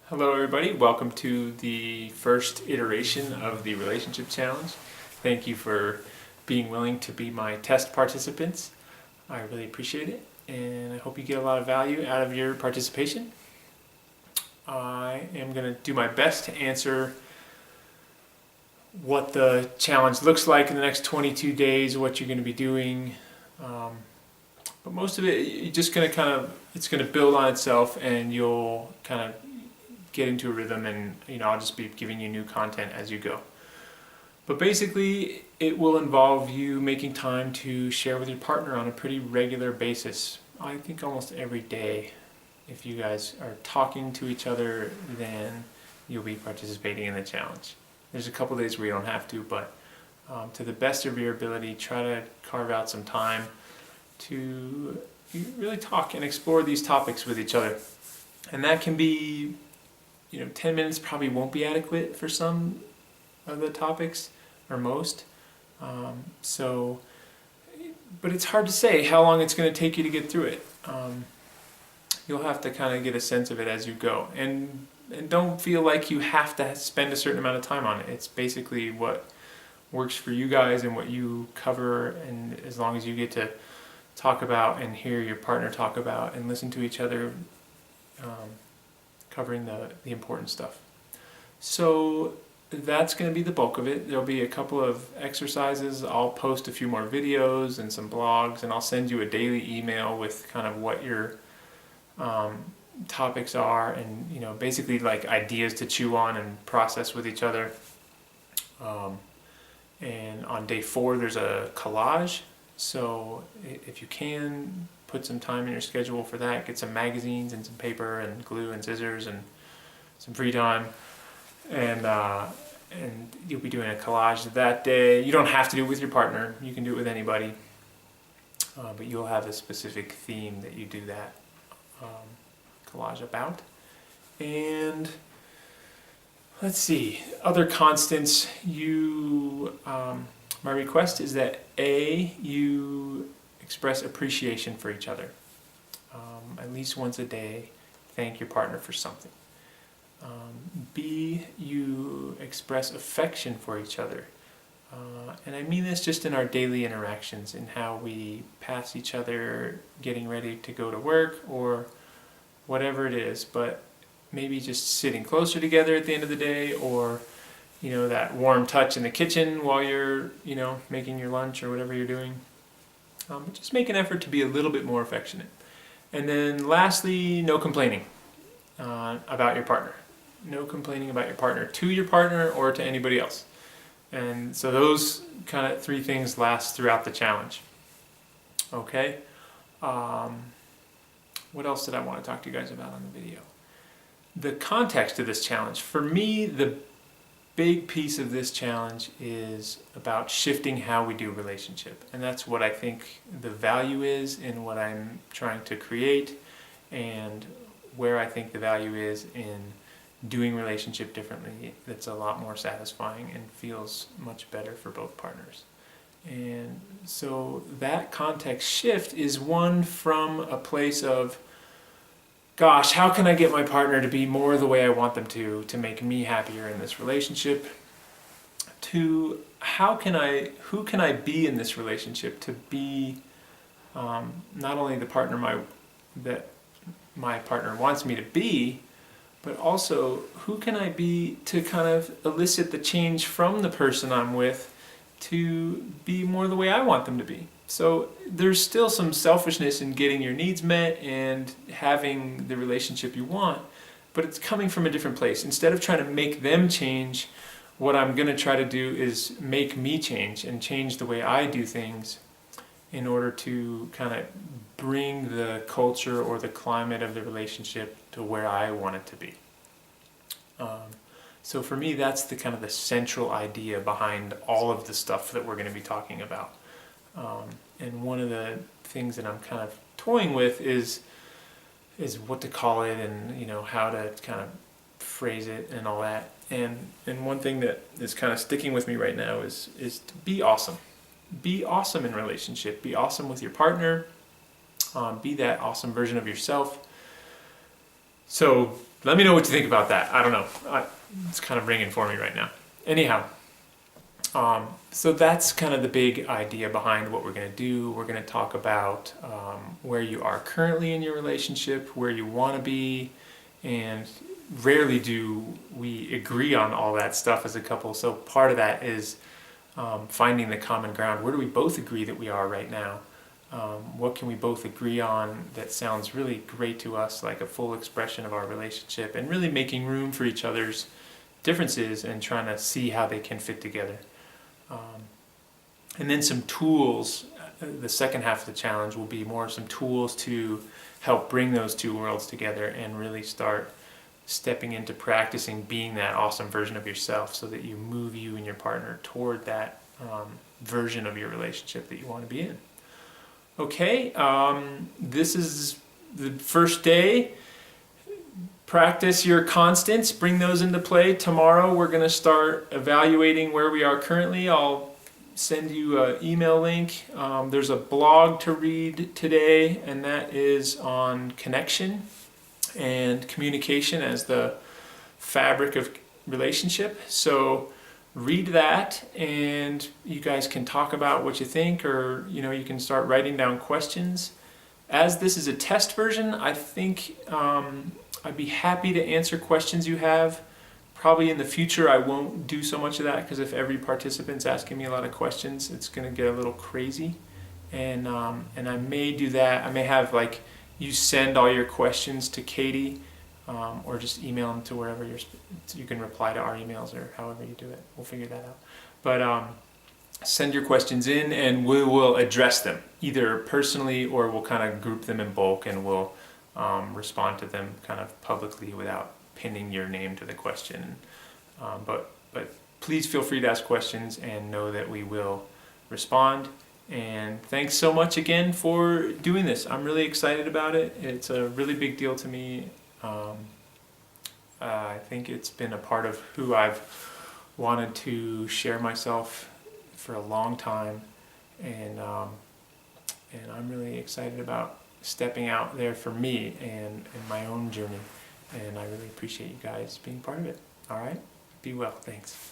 Hello everybody, welcome to the first iteration of the Relationship Challenge. Thank you for being willing to be my test participants. I really appreciate it and I hope you get a lot of value out of your participation. I am going to do my best to answer what the challenge looks like in the next 22 days, what you're going to be doing. But most of it, you're just going to it's going to build on itself and you'll kind of get into a rhythm, and I'll just be giving you new content as you go. But basically it will involve you making time to share with your partner on a pretty regular basis. I think almost every day. If you guys are talking to each other, then you'll be participating in the challenge. There's a couple days where you don't have to, but to the best of your ability, try to carve out some time to really talk and explore these topics with each other. And that can be 10 minutes probably won't be adequate for some of the topics, or most. But it's hard to say how long it's going to take you to get through it. You'll have to kind of get a sense of it as you go. And don't feel like you have to spend a certain amount of time on it. It's basically what works for you guys and what you cover, and as long as you get to talk about and hear your partner talk about and listen to each other, covering the important stuff. So that's going to be the bulk of it. There'll be a couple of exercises. I'll post a few more videos and some blogs, and I'll send you a daily email with kind of what your topics are, and basically like ideas to chew on and process with each other. And on day 4 there's a collage, so if you can, put some time in your schedule for that. Get some magazines and some paper and glue and scissors and some free time, and you'll be doing a collage that day. You don't have to do it with your partner, you can do it with anybody, but you'll have a specific theme that you do that collage about. And let's see, other constants. My request is that you express appreciation for each other. At least once a day, thank your partner for something. B, you express affection for each other. And I mean this just in our daily interactions, in how we pass each other getting ready to go to work or whatever it is, but maybe just sitting closer together at the end of the day, or that warm touch in the kitchen while you're making your lunch or whatever you're doing. But just make an effort to be a little bit more affectionate. And then lastly, no complaining about your partner. No complaining about your partner to your partner or to anybody else. And so those kind of 3 things last throughout the challenge. Okay. What else did I want to talk to you guys about on the video? The context of this challenge. For me, the big piece of this challenge is about shifting how we do relationship, and that's what I think the value is in what I'm trying to create, and where I think the value is in doing relationship differently. That's a lot more satisfying and feels much better for both partners. And so that context shift is one from a place of, gosh, how can I get my partner to be more the way I want them to make me happier in this relationship? To who can I be in this relationship to be not only the partner that my partner wants me to be, but also who can I be to kind of elicit the change from the person I'm with to be more the way I want them to be. So there's still some selfishness in getting your needs met and having the relationship you want, but it's coming from a different place. Instead of trying to make them change, what I'm going to try to do is make me change and change the way I do things in order to kind of bring the culture or the climate of the relationship to where I want it to be. So for me, that's the kind of the central idea behind all of the stuff that we're going to be talking about. And one of the things that I'm kind of toying with is what to call it, and how to kind of phrase it and all that. And one thing that is kind of sticking with me right now is to be awesome. Be awesome in relationship. Be awesome with your partner. Be that awesome version of yourself. So let me know what you think about that. I don't know. It's kind of ringing for me right now. Anyhow, so that's kind of the big idea behind what we're going to do. We're going to talk about where you are currently in your relationship, where you want to be, and rarely do we agree on all that stuff as a couple. So part of that is finding the common ground. Where do we both agree that we are right now? What can we both agree on that sounds really great to us, like a full expression of our relationship, and really making room for each other's differences and trying to see how they can fit together. And then some tools. The second half of the challenge will be more some tools to help bring those two worlds together and really start stepping into practicing being that awesome version of yourself, so that you move you and your partner toward that version of your relationship that you want to be in. Okay, this is the first day. Practice your constants, bring those into play. Tomorrow we're going to start evaluating where we are currently. I'll send you an email link. There's a blog to read today, and that is on connection and communication as the fabric of relationship. So read that, and you guys can talk about what you think, or you can start writing down questions. As this is a test version, I think I'd be happy to answer questions you have. Probably in the future I won't do so much of that, because if every participant's asking me a lot of questions, it's going to get a little crazy. And I may do that. I may have you send all your questions to Katie, or just email them to wherever you can reply to our emails, or however you do it. We'll figure that out. But send your questions in, and we will address them either personally, or we'll kind of group them in bulk, and we'll respond to them kind of publicly without pinning your name to the question. But please feel free to ask questions, and know that we will respond. And thanks so much again for doing this. I'm really excited about it. It's a really big deal to me. I think it's been a part of who I've wanted to share myself for a long time, and I'm really excited about stepping out there for me and my own journey. And I really appreciate you guys being part of it. All right? Be well. Thanks.